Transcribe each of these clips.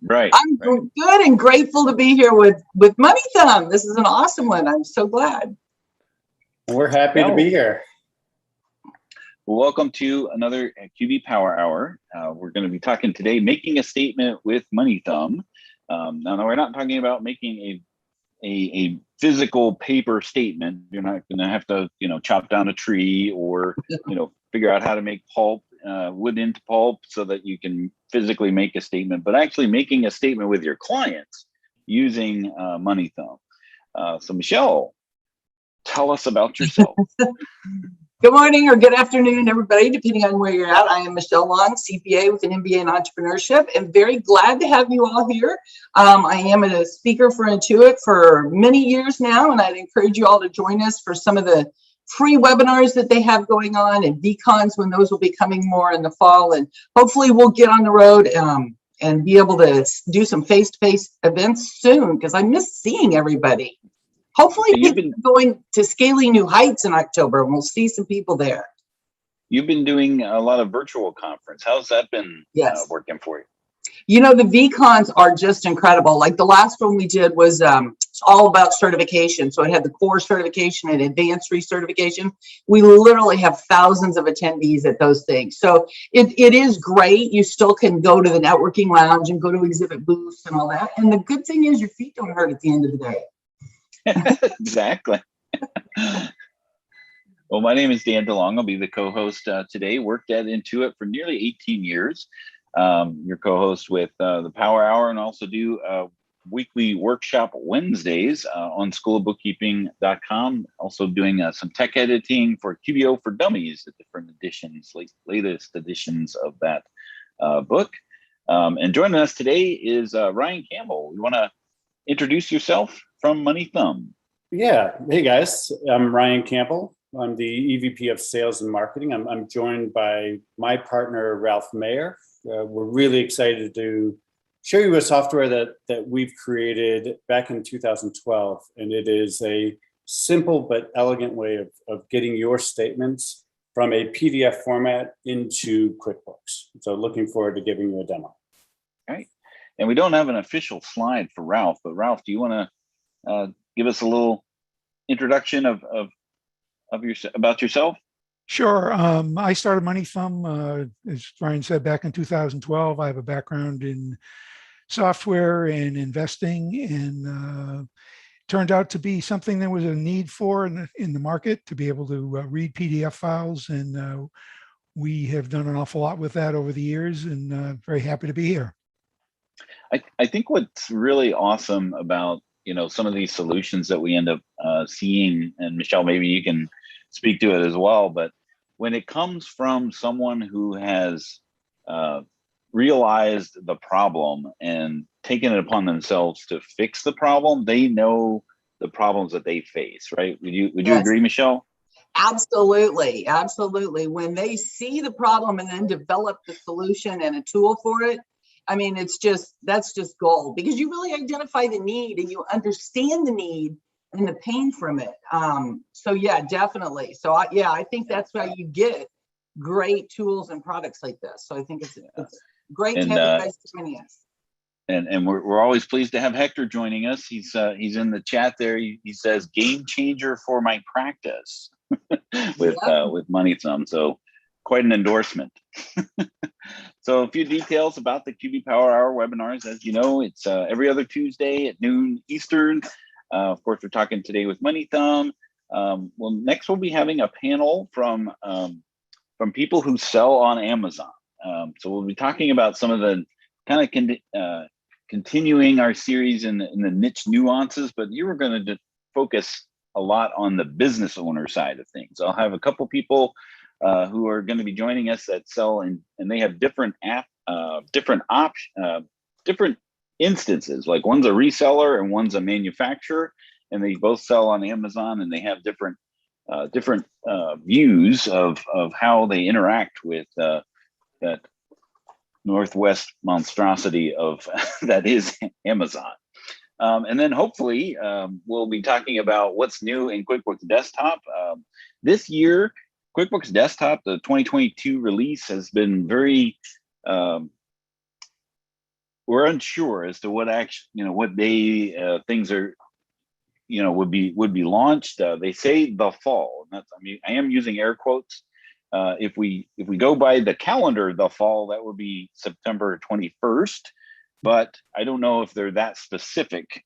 Right. I'm good and grateful to be here with MoneyThumb. This is an awesome one. I'm so glad. We're happy to be here. Welcome to another QB Power Hour. We're going to be talking today, making a statement with MoneyThumb. Now, we're not talking about making a physical paper statement. You're not going to have to, chop down a tree or, figure out how to make pulp, wood into pulp so that you can physically make a statement, but actually making a statement with your clients using MoneyThumb. So Michelle, tell us about yourself. Good morning or good afternoon, everybody, depending on where you're at. I am Michelle Long, CPA with an MBA in entrepreneurship, and very glad to have you all here. I am a speaker for Intuit for many years now, and I'd encourage you all to join us for some of the free webinars that they have going on and VCons when those will be coming more in the fall. And hopefully we'll get on the road and be able to do some face-to-face events soon because I miss seeing everybody. Hopefully we'll be going to Scaling New Heights in October and we'll see some people there. You've been doing a lot of virtual conference. How's that been working for you? The VCons are just incredible. Like the last one we did was all about certification. So it had the core certification and advanced recertification. We literally have thousands of attendees at those things. So it is great. You still can go to the networking lounge and go to exhibit booths and all that. And the good thing is your feet don't hurt at the end of the day. Exactly. Well, my name is Dan DeLong. I'll be the co-host today. Worked at Intuit for nearly 18 years. Your co-host with the Power Hour, and also do weekly workshop Wednesdays on schoolofbookkeeping.com. Also doing some tech editing for QBO for Dummies, the different editions, latest editions of that book. And joining us today is Ryan Campbell. You want to introduce yourself from MoneyThumb? Yeah. Hey guys, I'm Ryan Campbell. I'm the EVP of Sales and Marketing. I'm joined by my partner, Ralph Mayer. We're really excited to show you a software that we've created back in 2012. And it is a simple but elegant way of getting your statements from a PDF format into QuickBooks. So looking forward to giving you a demo. All right. And we don't have an official slide for Ralph, but Ralph, do you want to give us a little introduction about yourself? Sure. I started MoneyThumb, as Ryan said, back in 2012. I have a background in software and investing, and turned out to be something there was a need for in the market to be able to read PDF files. And we have done an awful lot with that over the years, and very happy to be here. I think what's really awesome about some of these solutions that we end up seeing, and Michelle, maybe you can speak to it as well, but when it comes from someone who has realized the problem and taken it upon themselves to fix the problem, they know the problems that they face, right? Would you agree, Michelle? Absolutely. When they see the problem and then develop the solution and a tool for it, I mean, that's just gold, because you really identify the need and you understand the need and the pain from it. So yeah, definitely. So I think that's why you get great tools and products like this. So I think it's great to have you guys joining us. And we're always pleased to have Hector joining us. He's in the chat there. He says, game changer for my practice with MoneyThumb. So quite an endorsement. So a few details about the QB Power Hour webinars. As you know, it's every other Tuesday at noon Eastern. Of course, we're talking today with MoneyThumb. Well, next we'll be having a panel from people who sell on Amazon. So we'll be talking about some of the kind of continuing our series in the niche nuances, but you were going to focus a lot on the business owner side of things. I'll have a couple people who are going to be joining us that sell and they have different different instances. Like one's a reseller and one's a manufacturer, and they both sell on Amazon, and they have different views of how they interact with that Northwest monstrosity of that is Amazon. And then hopefully we'll be talking about what's new in QuickBooks Desktop. This year, QuickBooks Desktop, the 2022 release, has been very we're unsure as to what what day things are, would be launched. They say the fall, and that's, I am using air quotes. If we go by the calendar, the fall, that would be September 21st. But I don't know if they're that specific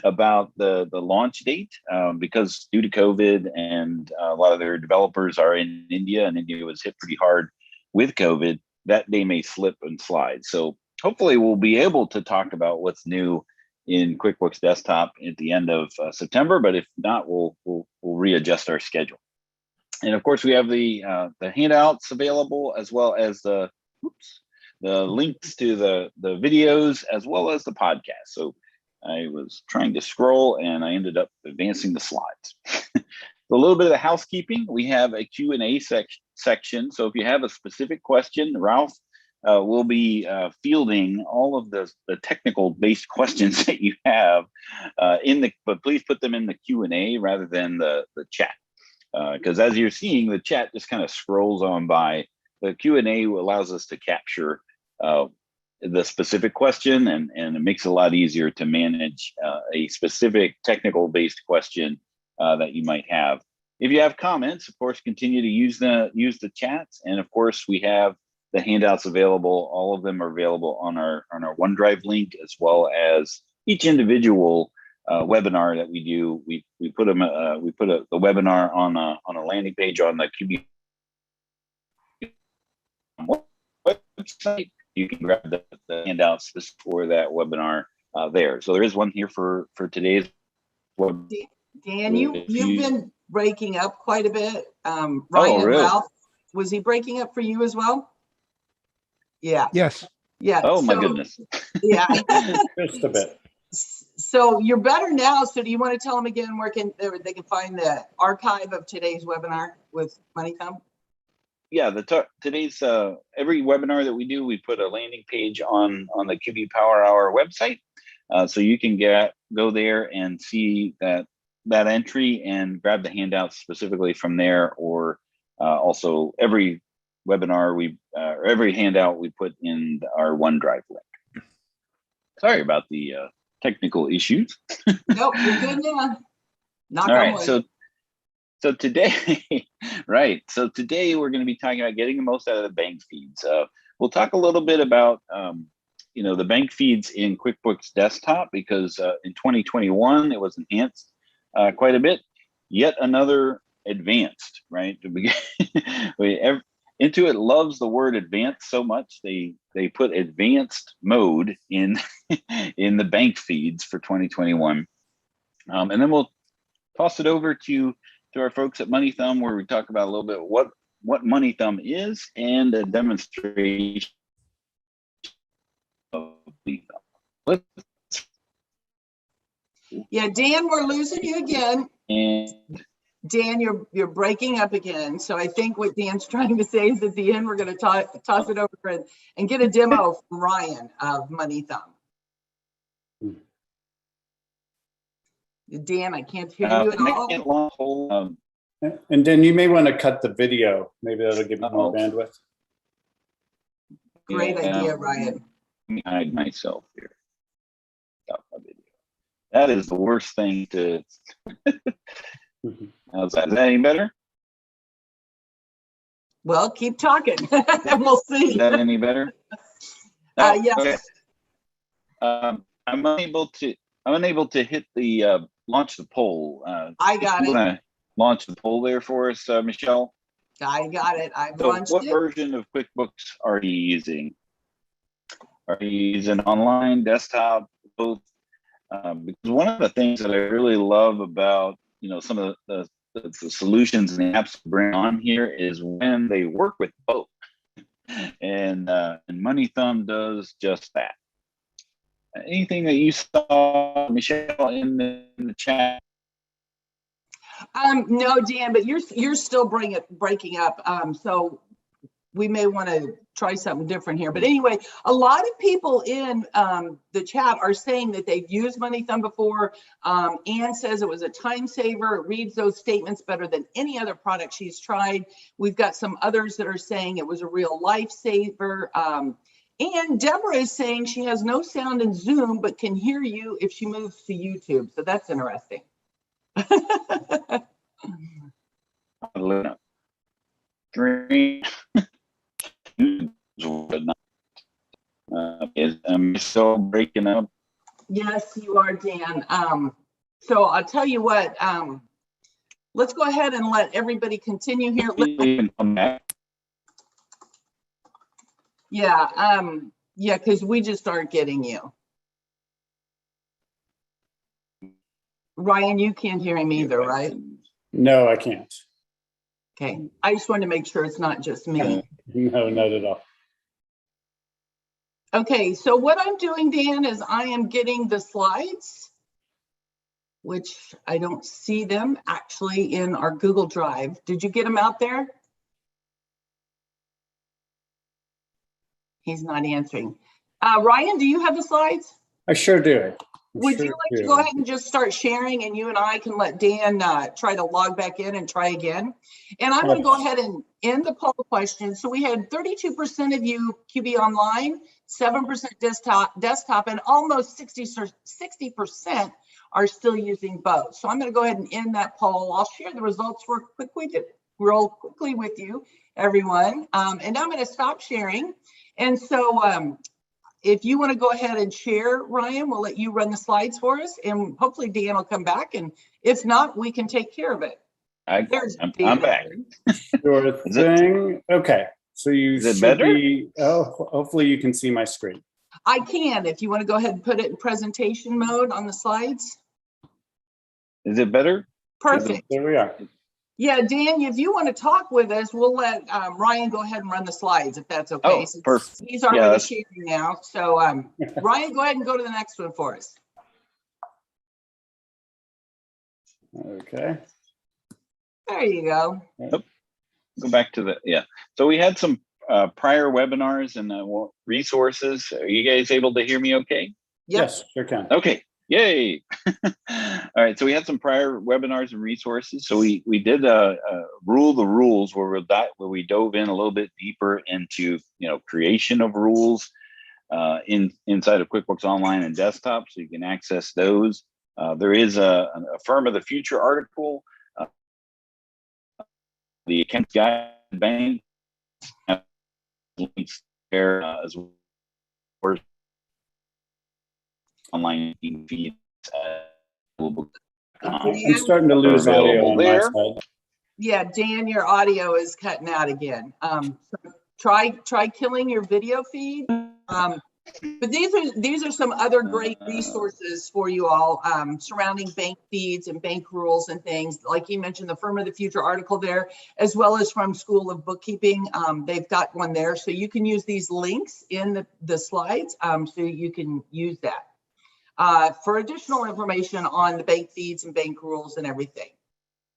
about the launch date, because due to COVID and a lot of their developers are in India, and India was hit pretty hard with COVID, that day may slip and slide. So hopefully we'll be able to talk about what's new in QuickBooks Desktop at the end of September, but if not, we'll readjust our schedule. And of course, we have the handouts available, as well as the links to the videos, as well as the podcast. So I was trying to scroll and I ended up advancing the slides. A little bit of the housekeeping. We have a Q&A section. So if you have a specific question, Ralph will be fielding all of the technical based questions that you have but please put them in the Q&A rather than the chat. Because as you're seeing, the chat just kind of scrolls on by. The Q&A allows us to capture the specific question, and it makes it a lot easier to manage a specific technical based question that you might have. If you have comments, of course, continue to use the chats. And of course, we have the handouts available. All of them are available on our OneDrive link, as well as each individual webinar that we do. We put the webinar on a landing page on the QB website. You can grab the handouts for that webinar there. So there is one here for today's webinar. Dan, you've been breaking up quite a bit. Ryan, really? Ralph, was he breaking up for you as well? Yeah. Yes. Yeah. Oh, my goodness. Yeah. Just a bit. So you're better now. So do you want to tell them again where they can find the archive of today's webinar with MoneyThumb? Yeah, today's every webinar that we do, we put a landing page on the QB Power Hour website, so you can go there and see that entry and grab the handouts specifically from there, or also every webinar or every handout we put in our OneDrive link. Sorry about the technical issues. Nope, you're good now. Knock All on right, wood. so today, right. So today we're going to be talking about getting the most out of the bank feeds. We'll talk a little bit about, the bank feeds in QuickBooks Desktop, because in 2021 it was enhanced quite a bit. Yet another advanced, right? Intuit loves the word advanced so much they put advanced mode in in the bank feeds for 2021, and then we'll toss it over to our folks at MoneyThumb, where we talk about a little bit what MoneyThumb is and a demonstration of MoneyThumb. Yeah, Dan, we're losing you again. And Dan, you're breaking up again. So I think what Dan's trying to say is at the end, we're going to toss it over and get a demo from Ryan of MoneyThumb. Dan, I can't hear you at all. And then you may want to cut the video. Maybe that'll give you more bandwidth. Great idea, Ryan. Let me hide myself here. Stop my video. That is the worst thing to. How's that? Is that any better? Well, keep talking and we'll see. Is that any better? Yes. Okay. I'm unable to hit the launch the poll. I got it. Want to launch the poll there for us, Michelle? I got it. I've launched what it. version of QuickBooks are you using? Are you using online, desktop, both? Because one of the things that I really love about some of the solutions and the apps we bring on here is when they work with both, and MoneyThumb does just that. Anything that you saw, Michelle, in the chat? No, Dan, but you're still breaking up. So we may want to try something different here. But anyway, a lot of people in the chat are saying that they've used MoneyThumb before. Anne says it was a time saver. It reads those statements better than any other product she's tried. We've got some others that are saying it was a real lifesaver. And Deborah is saying she has no sound in Zoom, but can hear you if she moves to YouTube. So that's interesting. Green. I'm still breaking up. Yes, you are, Dan. So I'll tell you what, let's go ahead and let everybody continue here. Yeah, because we just aren't getting you. Ryan, you can't hear him either, right? No, I can't. Okay, I just wanted to make sure it's not just me. No, not at all. Okay, so what I'm doing, Dan, is I am getting the slides, which I don't see them actually in our Google Drive. Did you get them out there? He's not answering. Ryan, do you have the slides? I sure do. Would you like to go ahead and just start sharing, and you and I can let Dan try to log back in and try again? And I'm going to go ahead and end the poll question. So we had 32% of you QB online, 7% desktop, and almost 60% are still using both. So I'm going to go ahead and end that poll. I'll share the results real quickly with you, everyone. And I'm going to stop sharing. And so if you want to go ahead and share, Ryan, we'll let you run the slides for us, and hopefully Dan will come back. And if not, we can take care of it. I'm back. Sure thing. Okay. So you Is it should better? be, hopefully you can see my screen. I can, if you want to go ahead and put it in presentation mode on the slides. Is it better? Perfect. There we are. Yeah, Dan, if you want to talk with us, we'll let Ryan go ahead and run the slides, if that's okay. Oh, perfect. He's already sharing now. So Ryan, go ahead and go to the next one for us. Okay. There you go. Go back to the, So we had some prior webinars and resources. Are you guys able to hear me okay? Yep. Yes, sure can. Okay. Yay. All right. So we had some prior webinars and resources. So we did rule the rules where we dove in a little bit deeper into, creation of rules inside of QuickBooks Online and Desktop, so you can access those. There is a Firm of the Future article, the Account Guide Bank links there as well as online feeds. I'm starting to lose audio on my side. Yeah, Dan, your audio is cutting out again. So try killing your video feed. But these are some other great resources for you all surrounding bank feeds and bank rules and things. Like you mentioned, the Firm of the Future article there, as well as from School of Bookkeeping. They've got one there. So you can use these links in the slides so you can use that for additional information on the bank feeds and bank rules and everything.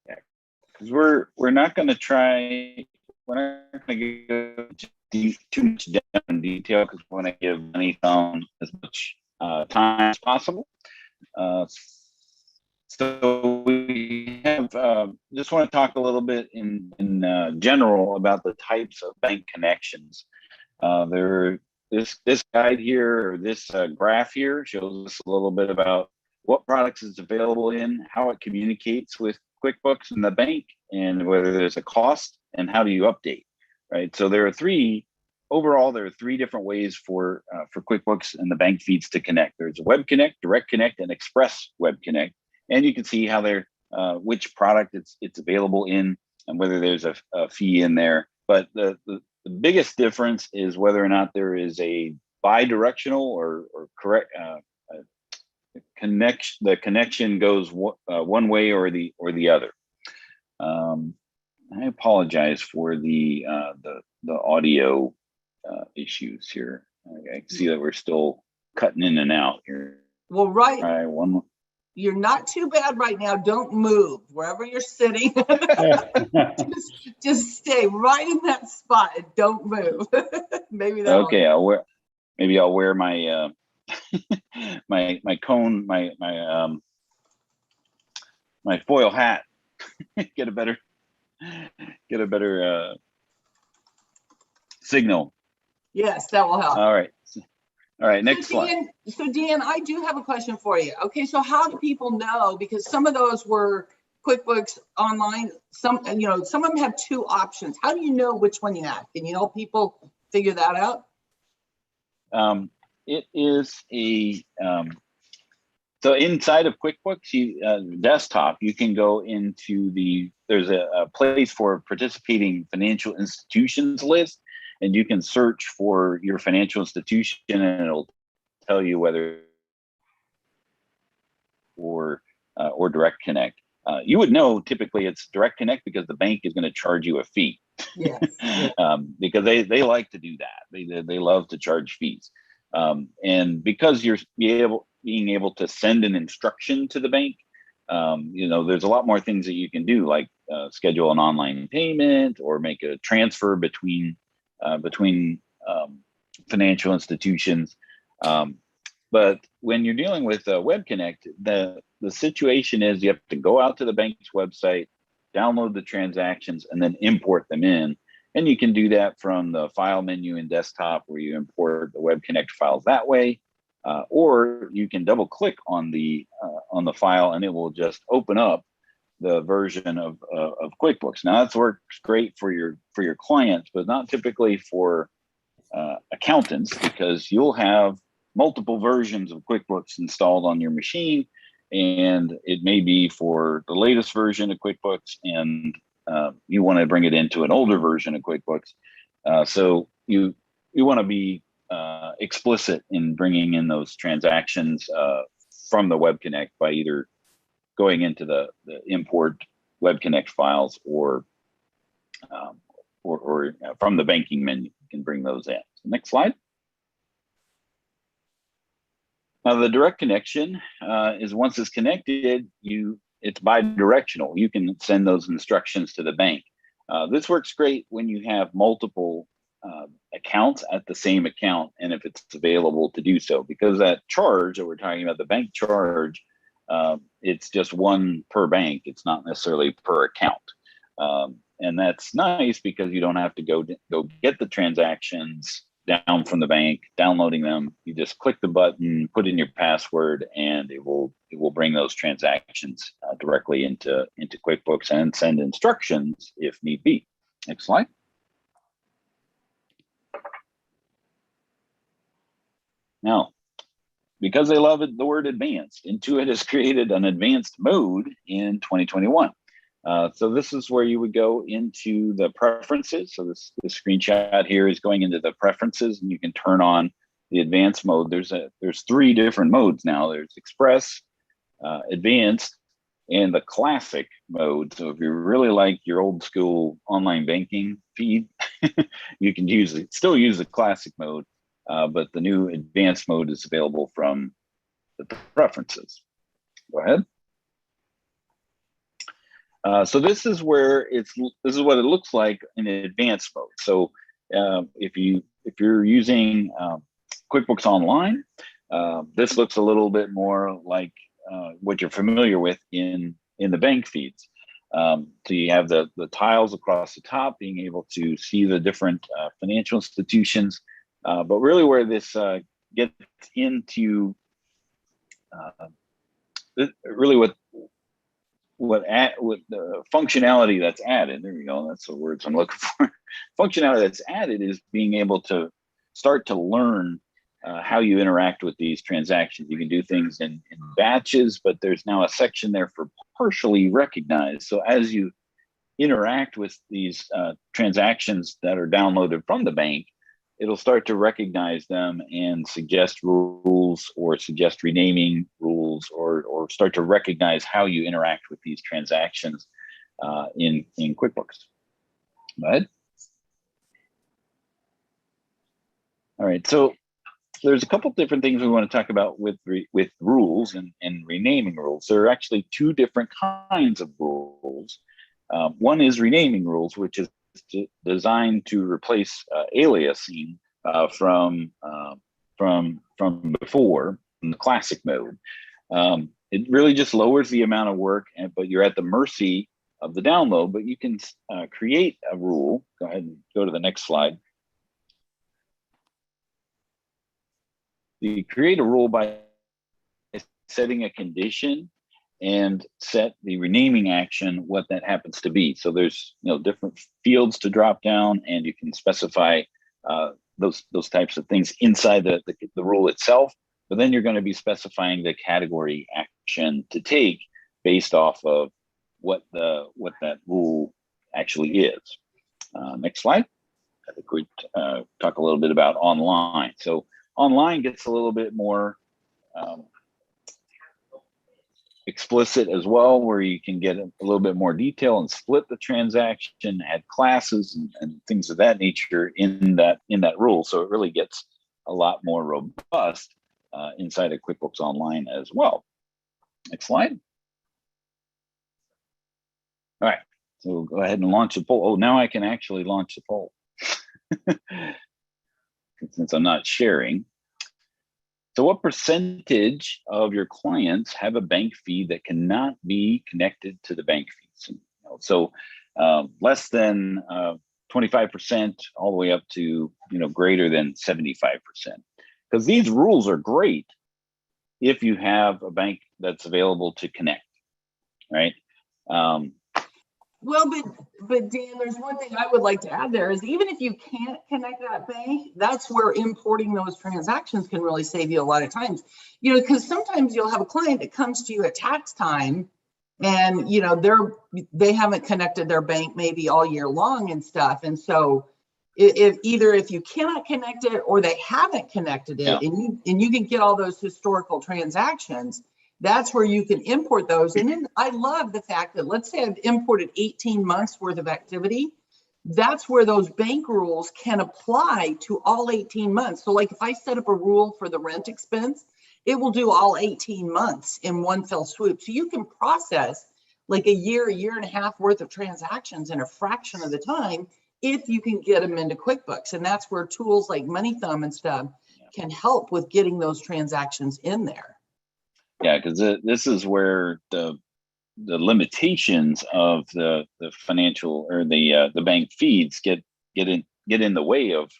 Yeah, because we're not going to go too much down in detail, because we want to give MoneyThumb as much time as possible. So we have just want to talk a little bit in general about the types of bank connections. This guide here, or this graph here, shows us a little bit about what products it's available in, how it communicates with QuickBooks and the bank, and whether there's a cost and how do you update. Right. So there are three different ways for QuickBooks and the bank feeds to connect. There's a Web Connect, Direct Connect, and Express Web Connect. And you can see how they're which product it's available in and whether there's a fee in there. But the biggest difference is whether or not there is a bi-directional or correct connection. The connection goes one way or the other. I apologize for the audio issues here. I can see that we're still cutting in and out here. Well, right. All right, one more. You're not too bad right now. Don't move wherever you're sitting. just stay right in that spot and don't move. Maybe that. Okay, I'll wear my my cone, my foil hat. get a better signal. Yes, that will help. All right. All right, next So slide. Dan, I do have a question for you. Okay, so how do people know? Because some of those were QuickBooks Online. Some of them have two options. How do you know which one you have? Can you help people figure that out? It is so inside of QuickBooks, desktop, you can go into there's a place for participating financial institutions list, and you can search for your financial institution, and it'll tell you whether or Direct Connect. You would know typically it's Direct Connect because the bank is going to charge you a fee. Yes. Because they like to do that. They love to charge fees. And because you're being able to send an instruction to the bank, there's a lot more things that you can do, like schedule an online payment or make a transfer between financial institutions. But when you're dealing with Web Connect, the situation is you have to go out to the bank's website, download the transactions, and then import them in. And you can do that from the file menu in desktop, where you import the Web Connect files that way, or you can double click on the file, and it will just open up the version of QuickBooks. Now that works great for your clients, but not typically for accountants, because you'll have multiple versions of QuickBooks installed on your machine, and it may be for the latest version of QuickBooks, and you want to bring it into an older version of QuickBooks. So you want to be explicit in bringing in those transactions from the Web Connect by either going into the import Web Connect files or from the banking menu. You can bring those in. So next slide. Now the direct connection is once it's connected, it's bi-directional. You can send those instructions to the bank. This works great when you have multiple accounts at the same account, and if it's available to do so, because that charge that we're talking about, the bank charge, it's just one per bank. It's not necessarily per account. And that's nice because you don't have to go get the transactions down from the bank, downloading them. You just click the button, put in your password, and it will bring those transactions directly into QuickBooks and send instructions if need be. Next slide. Now, because they love it, the word advanced, Intuit has created an advanced mode in 2021. So this is where you would go into the preferences. So this screenshot here is going into the preferences, and you can turn on the advanced mode. There's three different modes now. There's Express, Advanced, and the Classic mode. So if you really like your old school online banking feed, you can still use the Classic mode, but the new Advanced mode is available from the preferences. Go ahead. So this is what it looks like in advanced mode. So if you're using QuickBooks Online, this looks a little bit more like what you're familiar with in the bank feeds. So you have the tiles across the top, being able to see the different financial institutions. But really, where this gets into really what the functionality that's added, there you go, that's the words I'm looking for. Functionality that's added is being able to start to learn how you interact with these transactions. You can do things in batches, but there's now a section there for partially recognized. So as you interact with these transactions that are downloaded from the bank, it'll start to recognize them and suggest rules or suggest renaming rules or start to recognize how you interact with these transactions in QuickBooks. Go ahead. All right, so there's a couple different things we want to talk about with rules and renaming rules. There are actually two different kinds of rules. One is renaming rules, which is designed to replace aliasing from before in the classic mode. It really just lowers the amount of work, but you're at the mercy of the download. But you can create a rule. Go ahead and go to the next slide. you create a rule by setting a condition and set the renaming action what that happens to be. So there's different fields to drop down, and you can specify those types of things inside the rule itself. But then you're going to be specifying the category action to take based off of what that rule actually is. Next slide. I think we talk a little bit about online. So online gets a little bit more explicit as well, where you can get a little bit more detail and split the transaction, add classes and things of that nature in that rule. So it really gets a lot more robust inside of QuickBooks Online as well. Next slide. All right, so we'll go ahead and launch the poll. Oh, now I can actually launch the poll since I'm not sharing. So what percentage of your clients have a bank fee that cannot be connected to the bank fees? So less than 25% all the way up to greater than 75%. Because these rules are great if you have a bank that's available to connect, right? Well, but Dan, there's one thing I would like to add there is even if you can't connect that bank, that's where importing those transactions can really save you a lot of times. Because sometimes you'll have a client that comes to you at tax time and they haven't connected their bank maybe all year long and stuff. And so if you cannot connect it or they haven't connected it, and you can get all those historical transactions, that's where you can import those. And then I love the fact that, let's say I've imported 18 months worth of activity. That's where those bank rules can apply to all 18 months. So like if I set up a rule for the rent expense, it will do all 18 months in one fell swoop. So you can process like a year and a half worth of transactions in a fraction of the time if you can get them into QuickBooks. And that's where tools like MoneyThumb and stuff can help with getting those transactions in there. Yeah, because this is where the limitations of the financial or the bank feeds get in the way of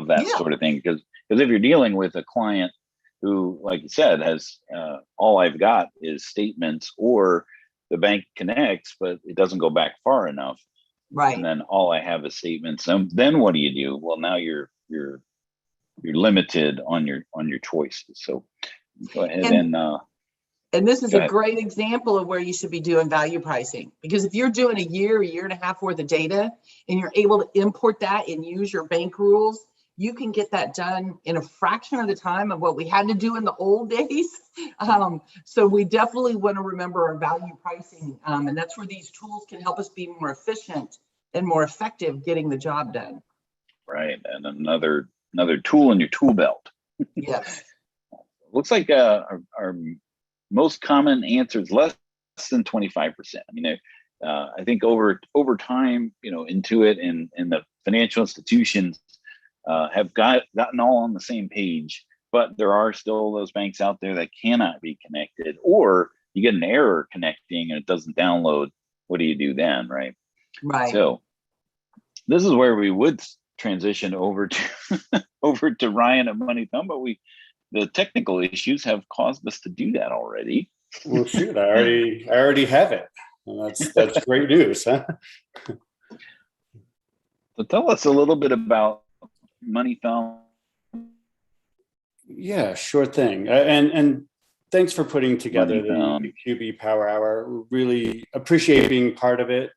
that sort of thing. Because if you're dealing with a client who, like you said, has all I've got is statements, or the bank connects but it doesn't go back far enough, right? And then all I have is statements. Then what do you do? Well, now you're limited on your choices. So go ahead and this is a great example of where you should be doing value pricing, because if you're doing a year and a half worth of data and you're able to import that and use your bank rules, you can get that done in a fraction of the time of what we had to do in the old days. So we definitely want to remember our value pricing, and that's where these tools can help us be more efficient and more effective getting the job done. Right, and another tool in your tool belt. Yes. Looks like our most common answer is less than 25%. I mean, I think over time, Intuit and the financial institutions have gotten all on the same page, but there are still those banks out there that cannot be connected, or you get an error connecting and it doesn't download. What do you do then, right? Right. So this is where we would transition over to Ryan at MoneyThumb, but the technical issues have caused us to do that already. Well, shoot, I already have it. And that's great news, huh? So tell us a little bit about MoneyThumb. Yeah, sure thing. And thanks for putting together the QB Power Hour. Really appreciate being part of it.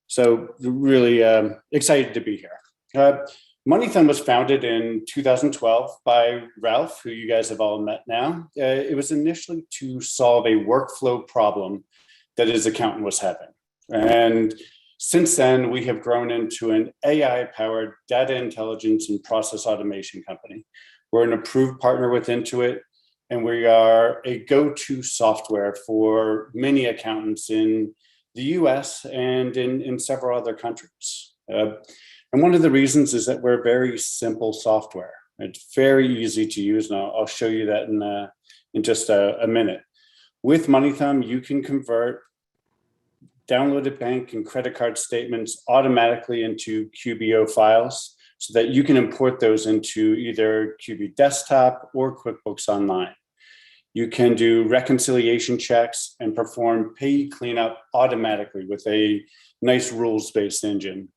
So really excited to be here. MoneyThumb was founded in 2012 by Ralph, who you guys have all met now. It was initially to solve a workflow problem that his accountant was having. And since then, we have grown into an AI-powered data intelligence and process automation company. We're an approved partner with Intuit, and we are a go-to software for many accountants in the US and in several other countries. And one of the reasons is that we're very simple software. It's very easy to use, and I'll show you that in just a minute. With MoneyThumb, you can convert downloaded bank and credit card statements automatically into QBO files. so that you can import those into either QB Desktop or QuickBooks Online. You can do reconciliation checks and perform pay cleanup automatically with a nice rules-based engine.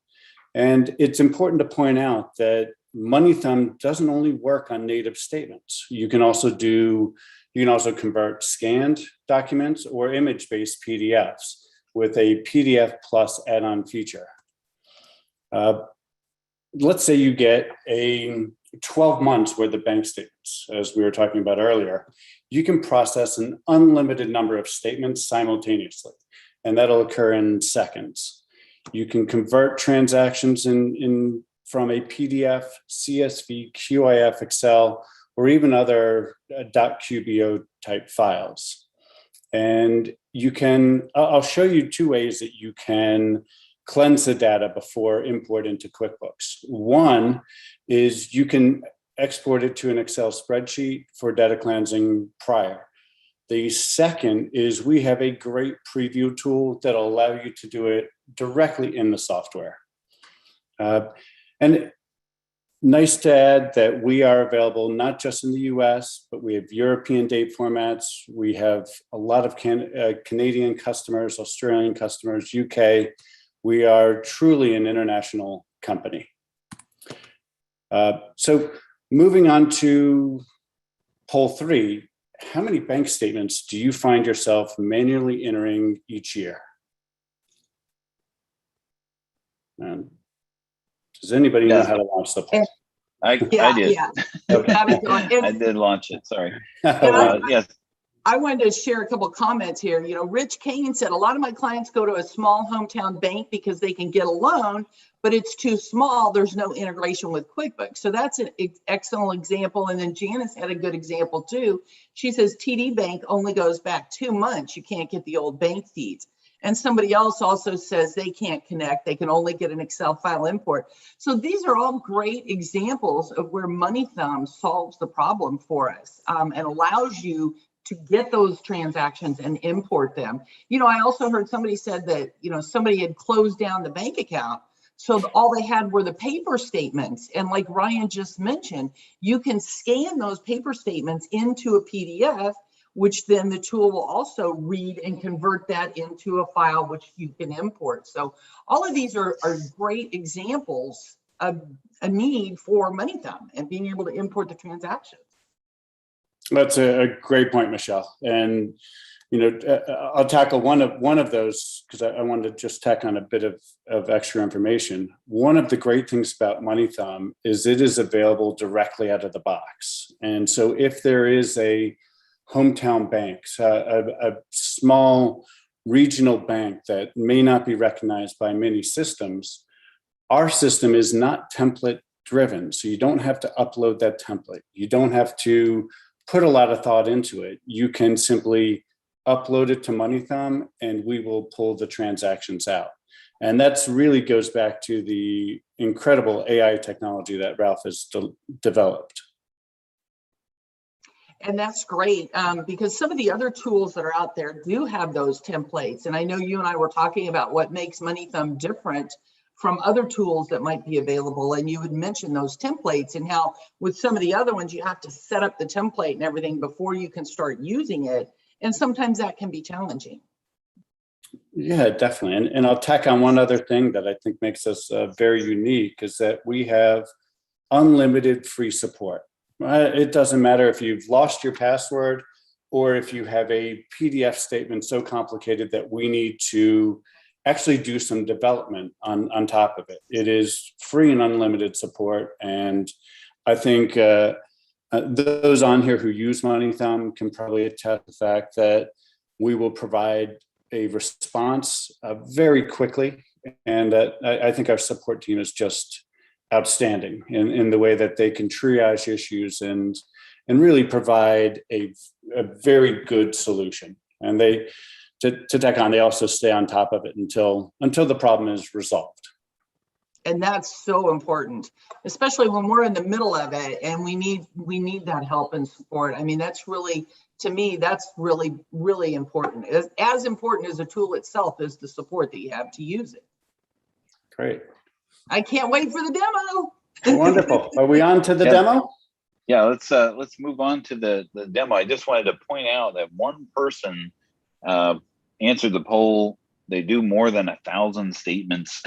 And it's important to point out that MoneyThumb doesn't only work on native statements. You can also convert scanned documents or image-based PDFs with a PDF plus add-on feature. Let's say you get a 12 months worth of bank statements, as we were talking about earlier. You can process an unlimited number of statements simultaneously, and that'll occur in seconds. You can convert transactions from a PDF, CSV, QIF, Excel, or even other .qbo type files. And I'll show you two ways that you can cleanse the data before import into QuickBooks. One is you can export it to an Excel spreadsheet for data cleansing prior. The second is we have a great preview tool that'll allow you to do it directly in the software. And nice to add that we are available not just in the US, but we have European date formats. We have a lot of Canadian customers, Australian customers, UK. We are truly an international company. So moving on to poll 3, how many bank statements do you find yourself manually entering each year? Does anybody know how to launch the poll? I did. Yeah. Okay. I did launch it. Sorry. Yes. I wanted to share a couple of comments here. Rich Kane said, a lot of my clients go to a small hometown bank because they can get a loan, but it's too small. There's no integration with QuickBooks. So that's an excellent example. And then Janice had a good example too. She says TD Bank only goes back 2 months. You can't get the old bank feeds. And somebody else also says they can't connect. They can only get an Excel file import. So these are all great examples of where MoneyThumb solves the problem for us and allows you to get those transactions and import them. I also heard somebody said that, somebody had closed down the bank account. So all they had were the paper statements. And like Ryan just mentioned, you can scan those paper statements into a PDF, which then the tool will also read and convert that into a file, which you can import. So all of these are great examples of a need for MoneyThumb and being able to import the transactions. That's a great point, Michelle. And I'll tackle one of those because I wanted to just tack on a bit of extra information. One of the great things about MoneyThumb is it is available directly out of the box. And so if there is a hometown bank, a small regional bank that may not be recognized by many systems, our system is not template driven. So you don't have to upload that template. You don't have to put a lot of thought into it. You can simply upload it to MoneyThumb and we will pull the transactions out. And that's really goes back to the incredible AI technology that Ralph has developed. And that's great because some of the other tools that are out there do have those templates. And I know you and I were talking about what makes MoneyThumb different from other tools that might be available. And you had mentioned those templates and how with some of the other ones, you have to set up the template and everything before you can start using it. And sometimes that can be challenging. Yeah, definitely. And I'll tack on one other thing that I think makes us very unique is that we have unlimited free support. It doesn't matter if you've lost your password or if you have a PDF statement so complicated that we need to actually do some development on top of it. It is free and unlimited support. And I think those on here who use MoneyThumb can probably attest to the fact that we will provide a response very quickly. And I think our support team is just outstanding in the way that they can triage issues and really provide a very good solution. And to tack on, they also stay on top of it until the problem is resolved. And that's so important, especially when we're in the middle of it and we need that help and support. I mean, that's really, to me, that's really, really important. As important as the tool itself is the support that you have to use it. Great. I can't wait for the demo. Wonderful. Are we on to the Yeah. demo? Yeah, let's move on to the demo. I just wanted to point out that one person answered the poll. They do more than 1,000 statements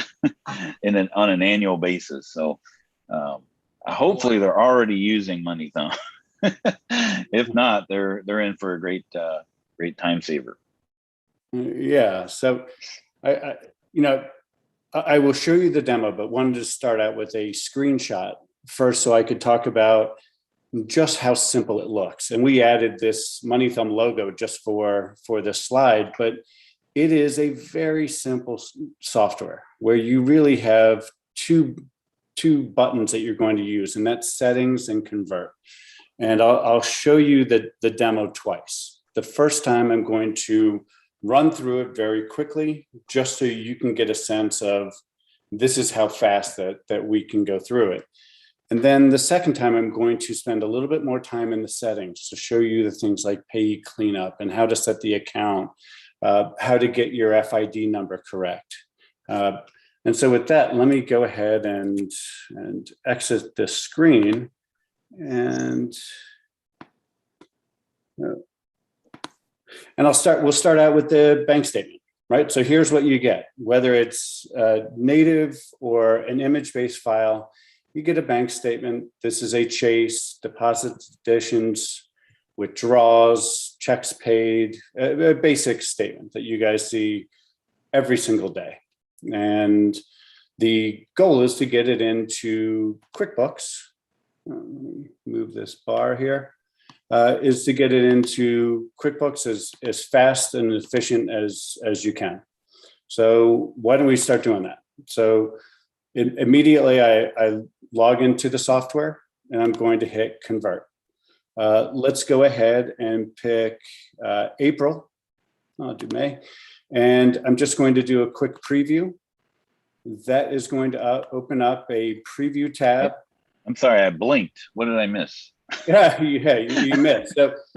on an annual basis. So hopefully they're already using MoneyThumb. If not, they're in for a great time saver. Yeah. So I will show you the demo, but wanted to start out with a screenshot first so I could talk about just how simple it looks. And we added this MoneyThumb logo just for this slide, but it is a very simple software where you really have two buttons that you're going to use, and that's settings and convert. And I'll show you the demo twice. The first time I'm going to run through it very quickly, just so you can get a sense of this is how fast that we can go through it. And then the second time, I'm going to spend a little bit more time in the settings to show you the things like payee cleanup and how to set the account, how to get your FID number correct. And so with that, let me go ahead and exit this screen. And we'll start out with the bank statement, right? So here's what you get, whether it's native or an image-based file, you get a bank statement. This is a Chase, deposits, additions, withdrawals, checks paid, a basic statement that you guys see every single day. And the goal is to get it into QuickBooks. Let me move this bar here. Is to get it into QuickBooks as fast and efficient as you can. So why don't we start doing that? So immediately I log into the software and I'm going to hit convert. Let's go ahead and pick April. I'll do May. And I'm just going to do a quick preview. That is going to open up a preview tab. I'm sorry, I blinked. What did I miss? Yeah, you missed.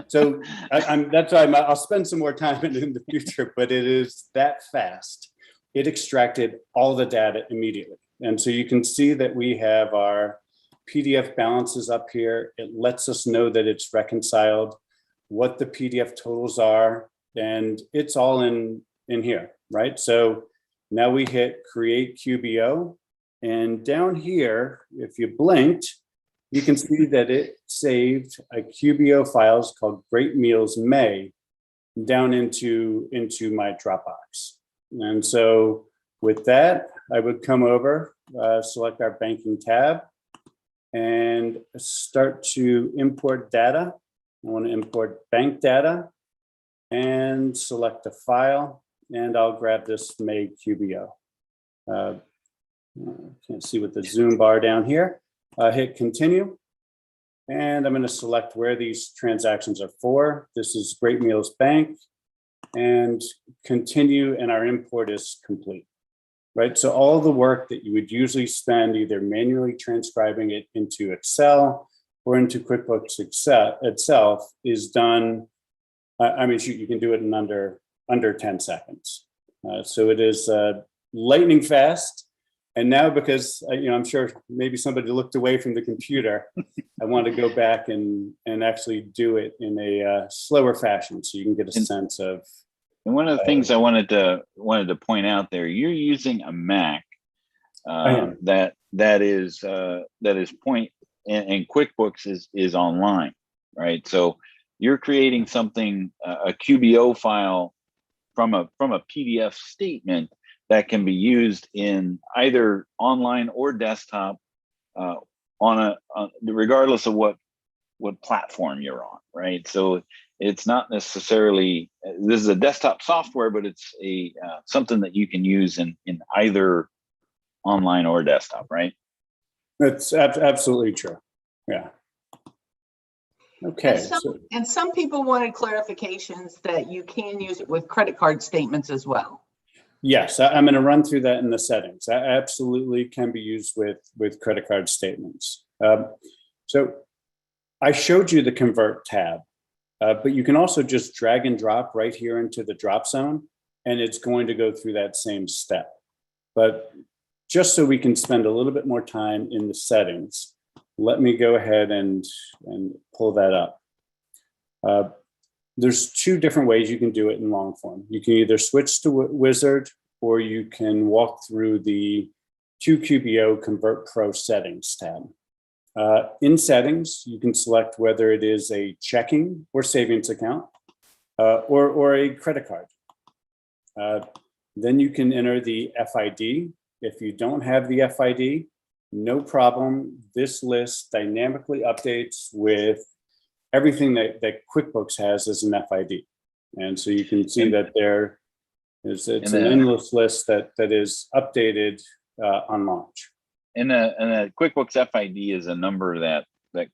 So that's why I'll spend some more time in the future, but it is that fast. It extracted all the data immediately. And so you can see that we have our PDF balances up here. It lets us know that it's reconciled, what the PDF totals are, and it's all in here, right? So now we hit create QBO, and down here, if you blinked, you can see that it saved a QBO files called Great Meals May down into my Dropbox. And so with that, I would come over, select our banking tab, and start to import data. I want to import bank data and select a file, and I'll grab this May QBO. Can't see with the zoom bar down here. Hit continue, and I'm going to select where these transactions are for. This is Great Meals Bank, and continue, and our import is complete. Right, so all the work that you would usually spend either manually transcribing it into Excel or into QuickBooks itself is done. I mean, shoot, you can do it in under 10 seconds. So it is lightning fast. And now, because I'm sure maybe somebody looked away from the computer, I want to go back and actually do it in a slower fashion, so you can get a sense of. And one of the things I wanted to point out there, you're using a Mac that is point, and QuickBooks is online, right? So you're creating something, a QBO file from a PDF statement that can be used in either online or desktop, regardless of what platform you're on, right? So it's not necessarily, this is a desktop software, but it's something that you can use in either online or desktop, right? That's absolutely true. Yeah. Okay. And some people wanted clarifications that you can use it with credit card statements as well. Yes, I'm going to run through that in the settings. That absolutely can be used with credit card statements. So I showed you the convert tab, but you can also just drag and drop right here into the drop zone, and it's going to go through that same step. But just so we can spend a little bit more time in the settings, let me go ahead and pull that up. There's two different ways you can do it in long form. You can either switch to Wizard, or you can walk through the QQBO Convert Pro Settings tab. In settings, you can select whether it is a checking or savings account or a credit card. Then you can enter the FID. If you don't have the FID, no problem. This list dynamically updates with everything that QuickBooks has as an FID. And so you can see that it's an endless list that is updated on launch. And a QuickBooks FID is a number that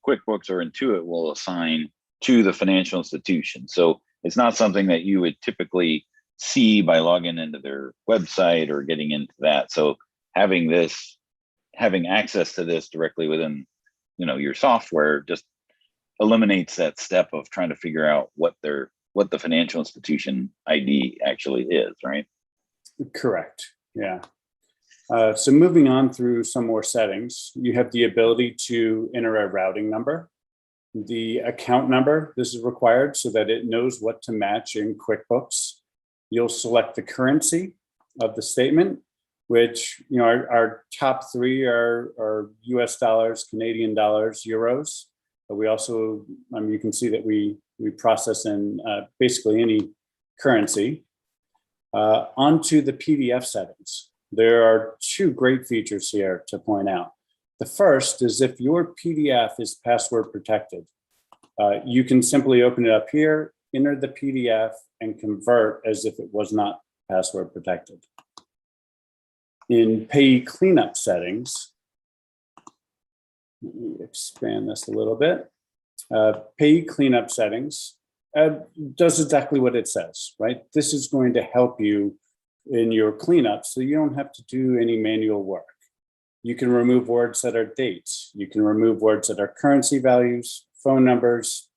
QuickBooks or Intuit will assign to the financial institution. So it's not something that you would typically see by logging into their website or getting into that. So having access to this directly within, your software just eliminates that step of trying to figure out what the financial institution ID actually is, right? Correct. Yeah. So moving on through some more settings, you have the ability to enter a routing number. The account number, this is required so that it knows what to match in QuickBooks. You'll select the currency of the statement, which, our top three are US dollars, Canadian dollars, euros. But we also, you can see that we process in basically any currency. Onto the PDF settings. There are two great features here to point out. The first is if your PDF is password protected, you can simply open it up here, enter the PDF, and convert as if it was not password protected. In payee cleanup settings, let me expand this a little bit. Payee cleanup settings does exactly what it says, right? This is going to help you in your cleanup so you don't have to do any manual work. You can remove words that are dates. You can remove words that are currency values, phone numbers,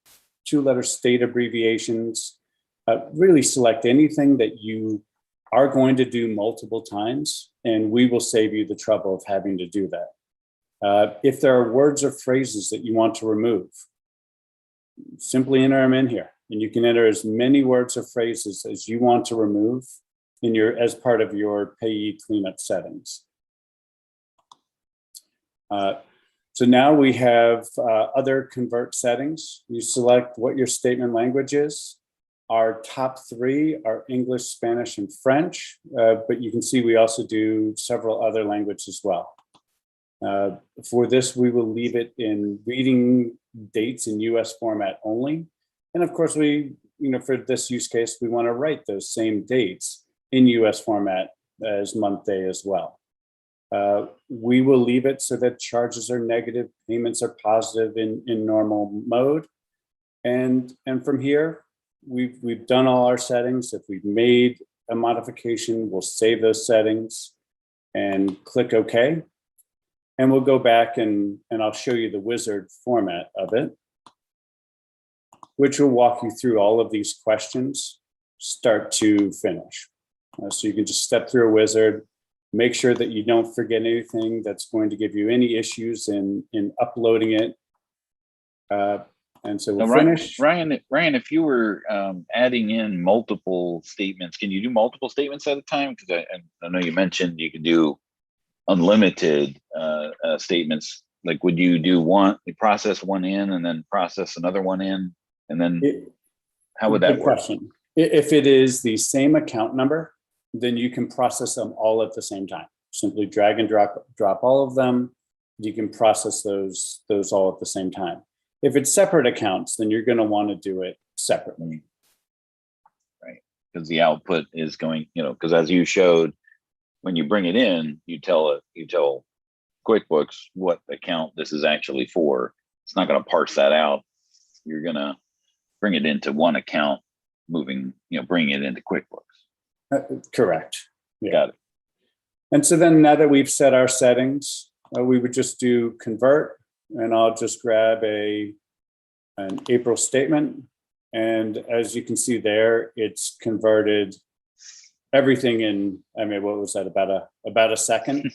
two-letter state abbreviations. Really select anything that you are going to do multiple times, and we will save you the trouble of having to do that. If there are words or phrases that you want to remove, simply enter them in here, and you can enter as many words or phrases as you want to remove as part of your payee cleanup settings. So now we have other convert settings. You select what your statement language is. Our top three are English, Spanish, and French, but you can see we also do several other languages as well. For this, we will leave it in reading dates in US format only. And of course, for this use case, we want to write those same dates in US format as month day as well. We will leave it so that charges are negative, payments are positive in normal mode. And from here, we've done all our settings. If we've made a modification, we'll save those settings and click OK. And we'll go back and I'll show you the wizard format of it, which will walk you through all of these questions, start to finish. So you can just step through a wizard, make sure that you don't forget anything that's going to give you any issues in uploading it. And so we'll finish. Ryan, if you were adding in multiple statements, can you do multiple statements at a time? Because I know you mentioned you could do unlimited statements. Like, would you do process one in and then process another one in? And then how would that work? Question. If it is the same account number, then you can process them all at the same time. Simply drag and drop all of them. You can process those all at the same time. If it's separate accounts, then you're going to want to do it separately. Right. Because the output is going, because as you showed, when you bring it in, you tell QuickBooks what account this is actually for. It's not going to parse that out. You're going to bring it into one account, bringing it into QuickBooks. Correct. Yeah. Got it. And so then now that we've set our settings, we would just do convert, and I'll just grab an April statement. And as you can see there, it's converted everything in, what was that, about a second?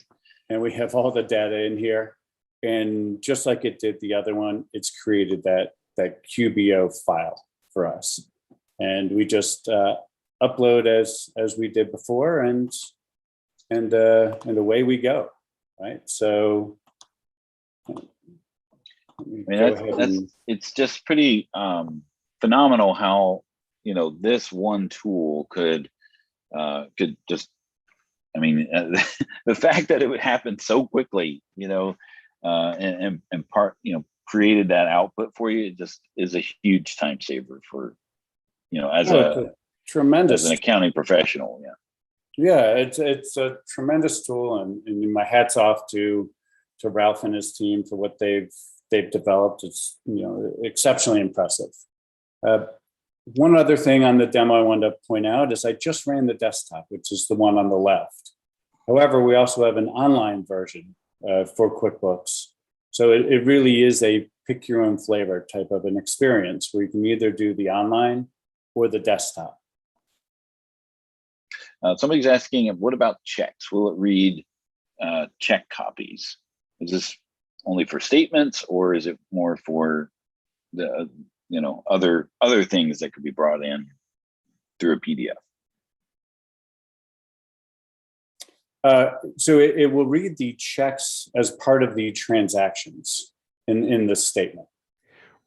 and we have all the data in here. And just like it did the other one, it's created that QBO file for us. And we just upload as we did before, and away we go, right? So it's just pretty phenomenal how, you know, this one tool could just, I mean, the fact that it would happen so quickly, you know, and part, you know, created that output for you, it just is a huge time saver for, you know, as a tremendous, as an accounting professional. Yeah. Yeah, it's a tremendous tool, and my hat's off to Ralph and his team for what they've developed. It's, you know, exceptionally impressive. One other thing on the demo I wanted to point out is I just ran the desktop, which is the one on the left. However, we also have an online version for QuickBooks. So it really is a pick your own flavor type of an experience where you can either do the online or the desktop. Somebody's asking, what about checks? Will it read check copies? Is this only for statements, or is it more for the, you know, other things that could be brought in through a PDF? So it will read the checks as part of the transactions in the statement.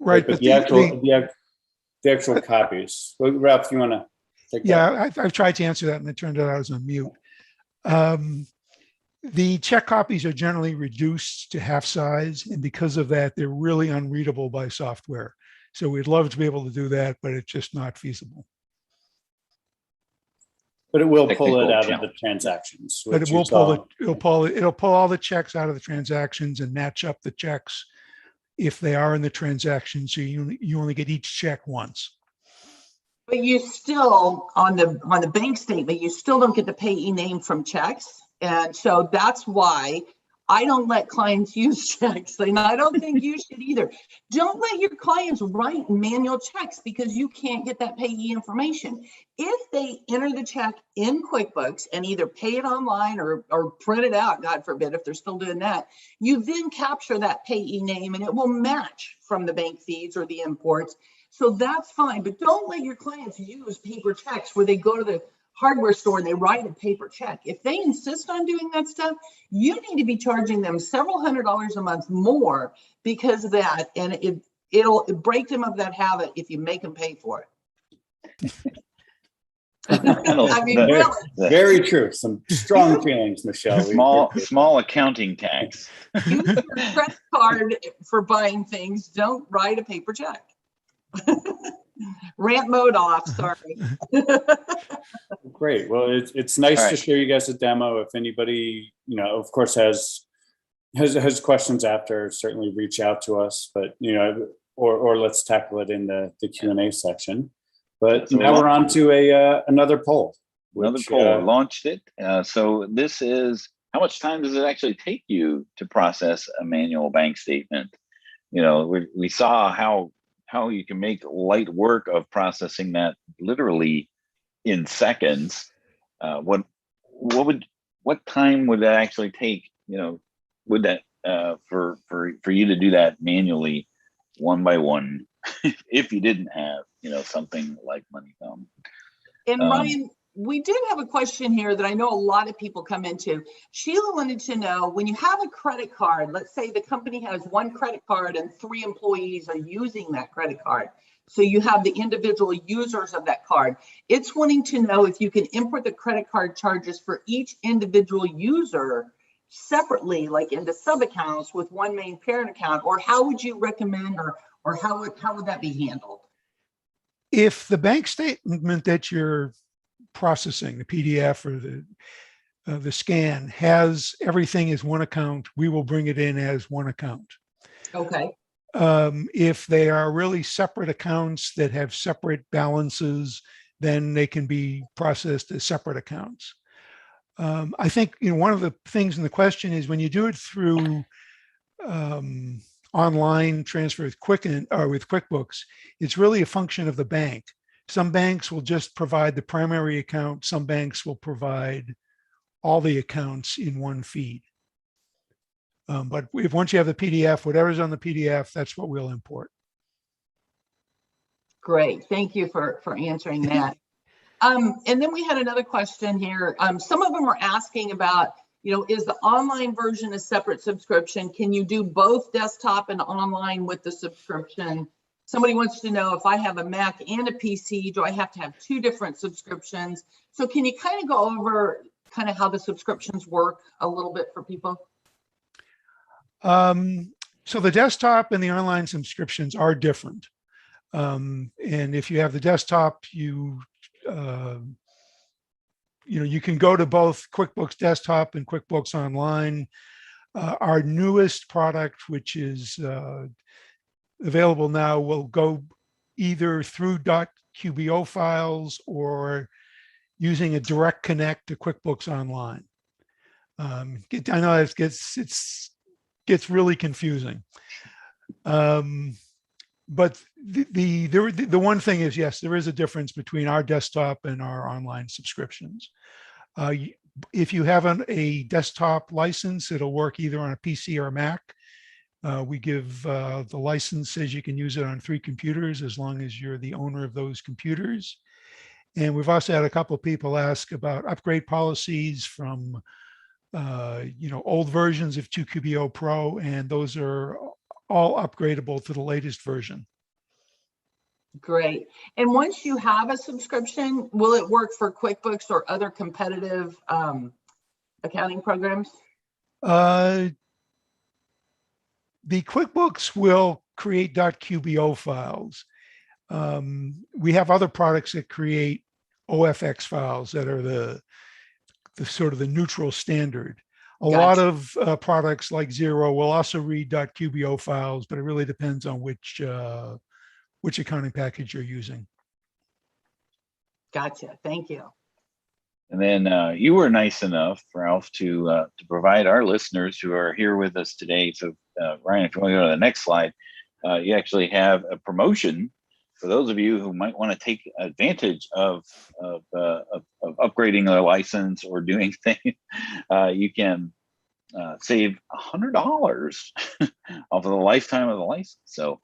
Right, but the actual copies. Well, Ralph, you want to take that? Yeah, I've tried to answer that, and it turned out I was on mute. The check copies are generally reduced to half size, and because of that, they're really unreadable by software. So we'd love to be able to do that, but it's just not feasible. But it will pull it out of the transactions. But it will it'll pull all the checks out of the transactions and match up the checks if they are in the transaction. So you only get each check once. But you still, on the bank statement, you still don't get the payee name from checks. And so that's why I don't let clients use checks, and I don't think you should either. Don't let your clients write manual checks because you can't get that payee information. If they enter the check in QuickBooks and either pay it online or print it out, God forbid, if they're still doing that, you then capture that payee name and it will match from the bank feeds or the imports. So that's fine, but don't let your clients use paper checks where they go to the hardware store and they write a paper check. If they insist on doing that stuff, you need to be charging them several $100s a month more because of that, and it'll break them of that habit if you make them pay for it. I mean, really. Very true. Some strong feelings, Michelle. Small accounting tax. Use your credit card for buying things. Don't write a paper check. Rant mode off, sorry. Great. Well, it's nice to show you guys a demo. If anybody, you know, of course, has questions after, certainly reach out to us. But, you know, or let's tackle it in the Q&A section. But so now we're on to another poll. Launched it. So this is, how much time does it actually take you to process a manual bank statement? You know, we saw how you can make light work of processing that literally in seconds. What time would that actually take? You know, would that for you to do that manually, one by one, if you didn't have, you know, something like MoneyThumb? And Ryan, we did have a question here that I know a lot of people come into. Sheila wanted to know, when you have a credit card, let's say the company has one credit card and 3 employees are using that credit card. So you have the individual users of that card. It's wanting to know if you can import the credit card charges for each individual user separately, like into sub-accounts with one main parent account, or how would you recommend, or how would that be handled? If the bank statement that you're processing, the PDF or the scan, has everything as one account, we will bring it in as one account. Okay. If they are really separate accounts that have separate balances, then they can be processed as separate accounts. I think, you know, one of the things in the question is when you do it through online transfer with QuickBooks, it's really a function of the bank. Some banks will just provide the primary account. Some banks will provide all the accounts in one feed. But if once you have the PDF, whatever's on the PDF, that's what we'll import. Great. Thank you for answering that. And then we had another question here. Some of them are asking about, is the online version a separate subscription? Can you do both desktop and online with the subscription? Somebody wants to know, if I have a Mac and a PC, do I have to have two different subscriptions? So can you kind of go over kind of how the subscriptions work a little bit for people? So the desktop and the online subscriptions are different. And if you have the desktop, you can go to both QuickBooks Desktop and QuickBooks Online. Our newest product, which is available now, will go either through .qbo files or using a direct connect to QuickBooks Online. I know it gets really confusing. But the one thing is, yes, there is a difference between our desktop and our online subscriptions. If you have a desktop license, it'll work either on a PC or a Mac. We give the license says you can use it on 3 computers as long as you're the owner of those computers. And we've also had a couple of people ask about upgrade policies from old versions of 2QBO Pro, and those are all upgradable to the latest version. Great. And once you have a subscription, will it work for QuickBooks or other competitive accounting programs? The QuickBooks will create .qbo files. We have other products that create OFX files that are the sort of the neutral standard. A lot of products like Xero will also read .qbo files, but it really depends on which accounting package you're using. Gotcha. Thank you. And then you were nice enough, Ralph, to provide our listeners who are here with us today. So Ryan, if you want to go to the next slide, you actually have a promotion for those of you who might want to take advantage of upgrading their license or doing things. You can save $100 off of the lifetime of the license. So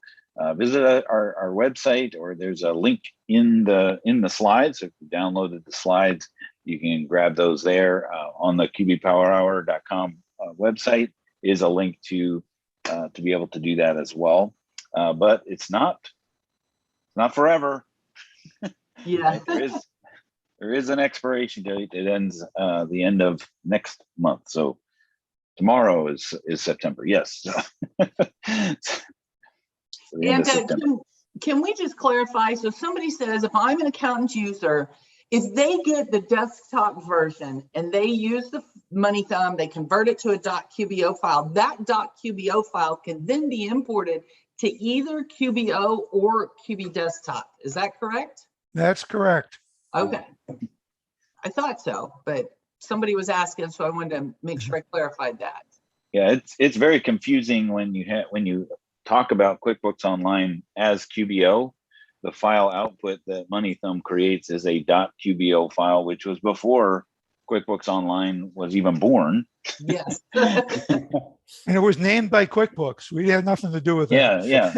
visit our website, or there's a link in the slides. If you downloaded the slides, you can grab those there. On the qbpowerhour.com website is a link to be able to do that as well. But it's not forever. Yeah. Right? There is an expiration date. It ends the end of next month. So tomorrow is September. Yes. And can we just clarify? So somebody says, if I'm an accountant user, if they get the desktop version and they use the MoneyThumb, they convert it to a .qbo file, that .qbo file can then be imported to either QBO or QB Desktop. Is that correct? That's correct. Okay. I thought so, but somebody was asking, so I wanted to make sure I clarified that. Yeah, it's very confusing when you talk about QuickBooks Online as QBO. The file output that MoneyThumb creates is a .qbo file, which was before QuickBooks Online was even born. Yes. And it was named by QuickBooks. We had nothing to do with that. Yeah.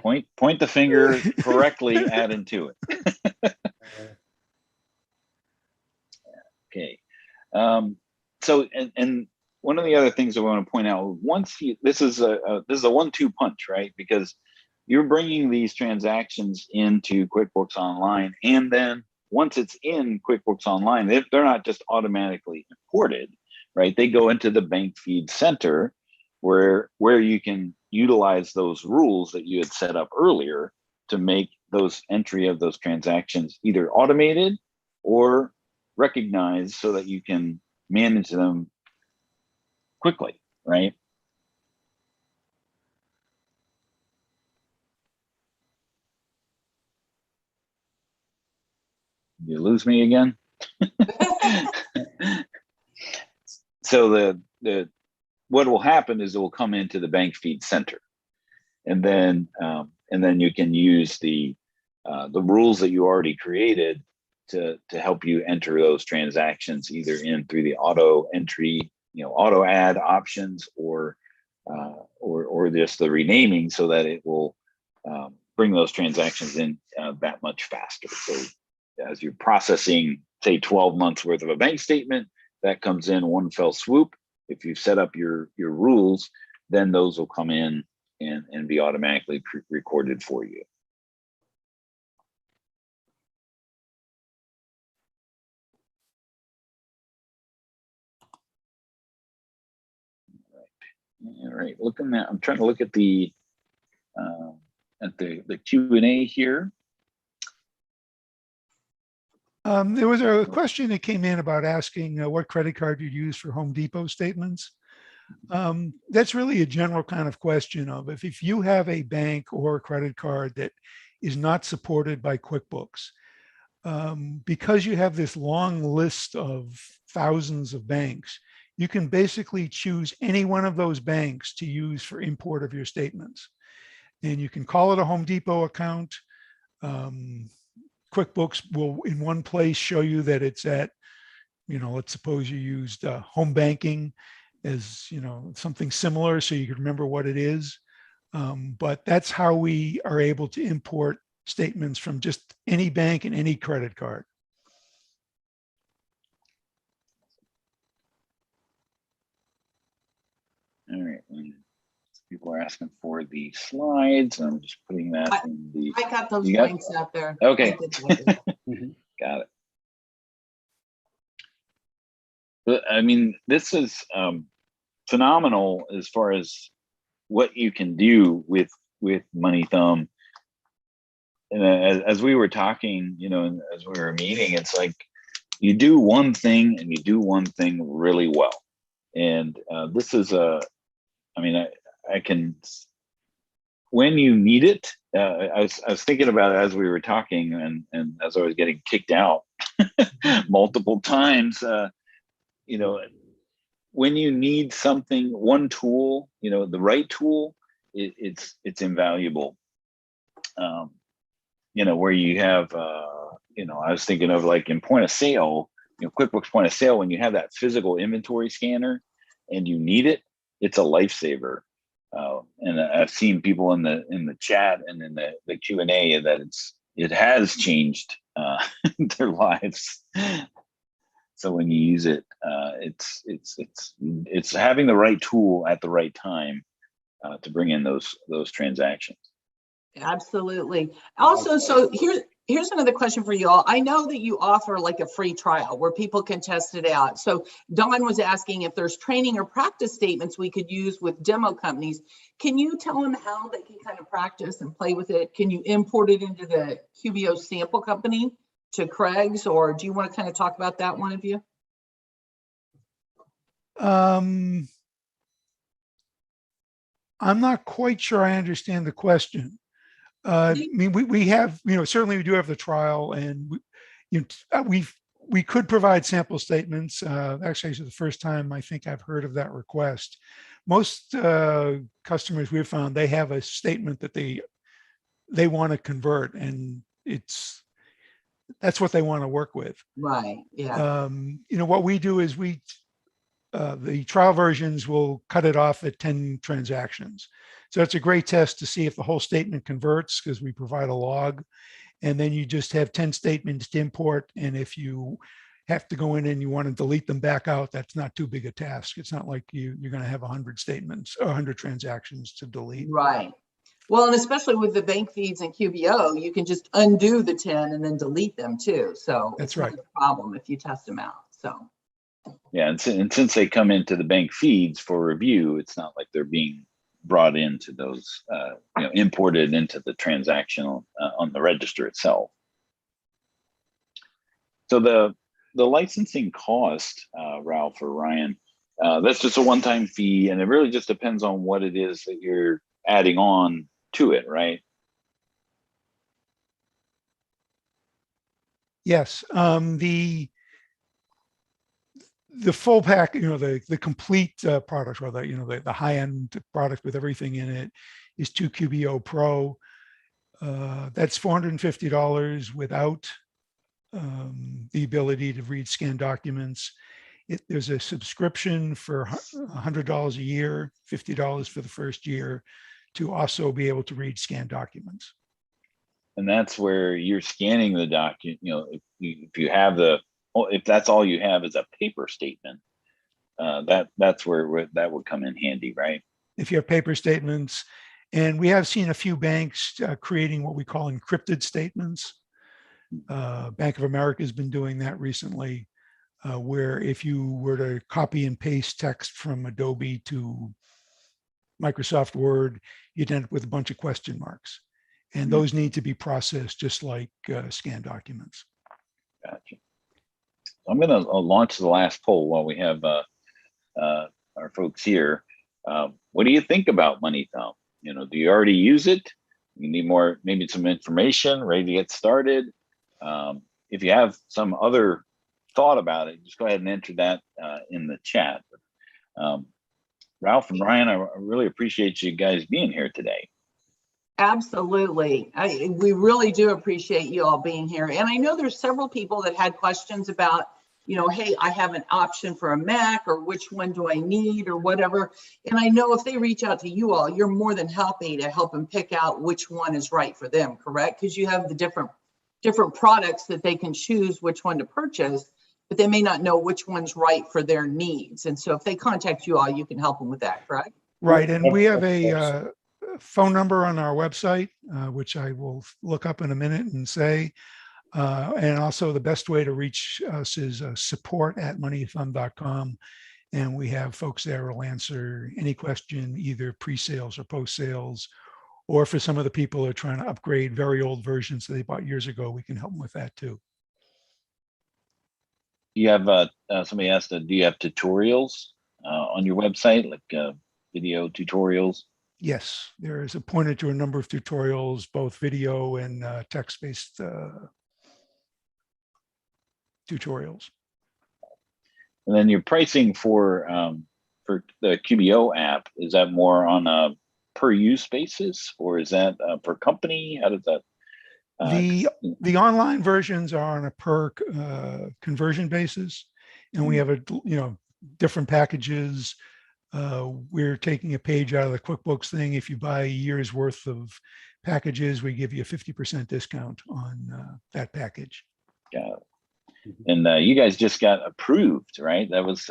Point the finger correctly, add into it. Okay. So and one of the other things I want to point out, this is a 1-2 punch, right? Because you're bringing these transactions into QuickBooks Online, and then once it's in QuickBooks Online, they're not just automatically imported, right? They go into the bank feed center where you can utilize those rules that you had set up earlier to make those entry of those transactions either automated or recognized so that you can manage them quickly, right? You lose me again? So what will happen is it will come into the bank feed center, and then you can use the rules that you already created to help you enter those transactions either in through the auto entry auto add options or just the renaming so that it will bring those transactions in that much faster. So as you're processing, say 12 months worth of a bank statement, that comes in one fell swoop. If you set up your rules, then those will come in and be automatically recorded for you. All right, I'm trying to look at the Q&A here. There was a question that came in about asking what credit card you use for Home Depot statements. That's really a general kind of question of if you have a bank or a credit card that is not supported by QuickBooks, because you have this long list of thousands of banks, you can basically choose any one of those banks to use for import of your statements. And you can call it a Home Depot account. QuickBooks will in one place show you that it's at, let's suppose you used home banking as, something similar so you can remember what it is. But that's how we are able to import statements from just any bank and any credit card. All right. People are asking for the slides. I'm just putting that in the. I got those links out there. Okay. Got it. But I mean, this is phenomenal as far as what you can do with MoneyThumb. And as we were talking, and as we were meeting, it's like you do one thing and you do one thing really well. And this is I can, when you need it, I was thinking about it as we were talking and as I was getting kicked out multiple times, when you need something, one tool, the right tool, it's invaluable. Where you have, I was thinking of like in point of sale, QuickBooks point of sale, when you have that physical inventory scanner and you need it, it's a lifesaver. And I've seen people in the chat and in the Q&A that it has changed their lives. So when you use it, it's having the right tool at the right time to bring in those transactions. Absolutely. Also, so here's another question for you all. I know that you offer like a free trial where people can test it out. So Dawn was asking if there's training or practice statements we could use with demo companies. Can you tell them how they can kind of practice and play with it? Can you import it into the QBO sample company to Craig's, or do you want to kind of talk about that, one of you? I'm not quite sure I understand the question. I mean, we have, certainly we do have the trial, and we could provide sample statements. Actually, this is the first time I think I've heard of that request. Most customers we've found, they have a statement that they want to convert, and that's what they want to work with. Right. Yeah. What we do is the trial versions will cut it off at 10 transactions. So it's a great test to see if the whole statement converts, because we provide a log, and then you just have 10 statements to import. And if you have to go in and you want to delete them back out, that's not too big a task. It's not like you're going to have 100 statements or 100 transactions to delete. Right. Well, and especially with the bank feeds and QBO, you can just undo the 10 and then delete them too. So that's it's right. not a problem if you test them out. So. Yeah, and since they come into the bank feeds for review, it's not like they're being brought into those, imported into the transactional on the register itself. So the licensing cost, Ralph or Ryan, that's just a one-time fee, and it really just depends on what it is that you're adding on to it, right? Yes, the full pack, the complete product, or the high-end product with everything in it, is 2 QBO Pro. That's $450 without the ability to read scan documents. There's a subscription for $100 a year, $50 for the first year, to also be able to read scanned documents. And that's where you're scanning the document. You know, if you have if that's all you have is a paper statement, that's where that would come in handy, right? If you have paper statements, and we have seen a few banks creating what we call encrypted statements. Bank of America has been doing that recently, where if you were to copy and paste text from Adobe to Microsoft Word, you'd end up with a bunch of question marks. And those need to be processed just like scanned documents. Gotcha. I'm going to launch the last poll while we have our folks here. What do you think about MoneyThumb? You know, do you already use it? You need more, maybe some information, ready to get started. If you have some other thought about it, just go ahead and enter that in the chat. Ralph and Ryan, I really appreciate you guys being here today. Absolutely. We really do appreciate you all being here. And I know there's several people that had questions about, you know, hey, I have an option for a Mac, or which one do I need, or whatever. And I know if they reach out to you all, you're more than happy to help them pick out which one is right for them, correct? Because you have the different products that they can choose which one to purchase, but they may not know which one's right for their needs. And so if they contact you all, you can help them with that, correct? Right. And we have a phone number on our website, which I will look up in a minute and say. And also the best way to reach us is support@moneythumb.com. And we have folks there who will answer any question, either pre-sales or post-sales, or for some of the people who are trying to upgrade very old versions that they bought years ago, we can help them with that too. You have somebody asked, do you have tutorials on your website, like video tutorials? Yes, there is a pointer to a number of tutorials, both video and text-based tutorials. And then your pricing for the QBO app, is that more on a per use basis, or is that per company? How does that? The online versions are on a per conversion basis, and we have different packages. We're taking a page out of the QuickBooks thing. If you buy a year's worth of packages, we give you a 50% discount on that package. Got it. And you guys just got approved, right? That was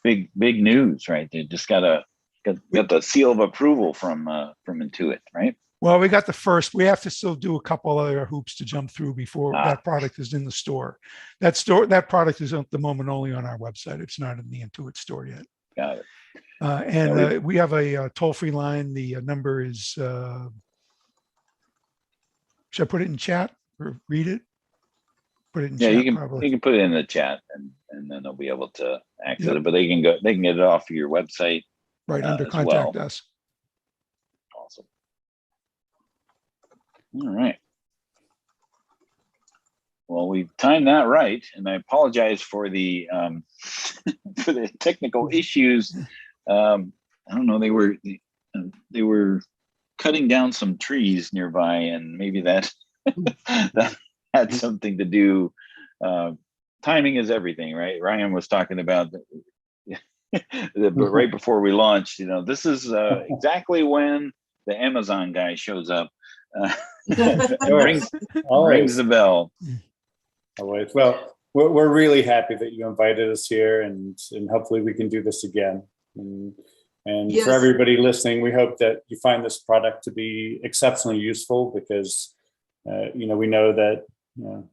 big news, right? They just got the seal of approval from Intuit, right? Well, we got the first. We have to still do a couple other hoops to jump through before that product is in the store. That product is at the moment only on our website. It's not in the Intuit store yet. Got it. And we have a toll-free line. The number is, should I put it in chat or read it? Put it in chat. You can put it in the chat, and then they'll be able to access it. But they can get it off of your website. Right, under contact us. Awesome. All right. Well, we timed that right, and I apologize for the for the technical issues. I don't know. They were cutting down some trees nearby, and maybe that that had something to do. Timing is everything, right? Ryan was talking about but right before we launched, this is exactly when the Amazon guy shows up. Rings the bell. Always. Well, we're really happy that you invited us here, and hopefully we can do this again. And yes, for everybody listening, we hope that you find this product to be exceptionally useful, because we know that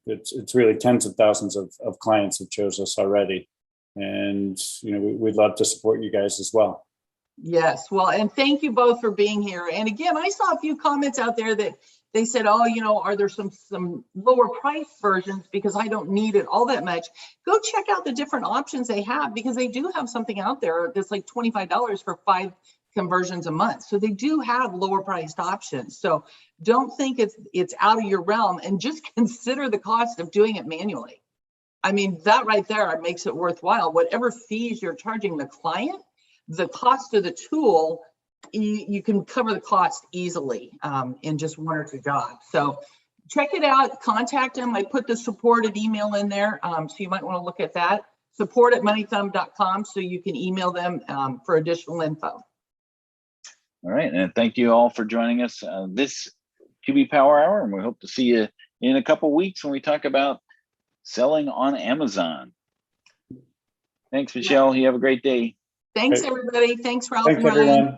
it's really tens of thousands of clients have chose us already, and we'd love to support you guys as well. Yes, well, and thank you both for being here. And again, I saw a few comments out there that they said, oh, are there some lower price versions, because I don't need it all that much. Go check out the different options they have, because they do have something out there that's like $25 for 5 conversions a month. So they do have lower priced options. So don't think it's out of your realm, and just consider the cost of doing it manually. I mean, that right there makes it worthwhile. Whatever fees you're charging the client, the cost of the tool, you can cover the cost easily in just 1 or 2 jobs. So check it out, contact them. I put the supported email in there, so you might want to look at that. support@moneythumb.com, so you can email them for additional info. All right, and thank you all for joining us this QB Power Hour, and we hope to see you in a couple weeks when we talk about selling on Amazon. Thanks, Michelle. You have a great day. Thanks, everybody. Thanks, Ralph Thanks, and Ryan. everyone.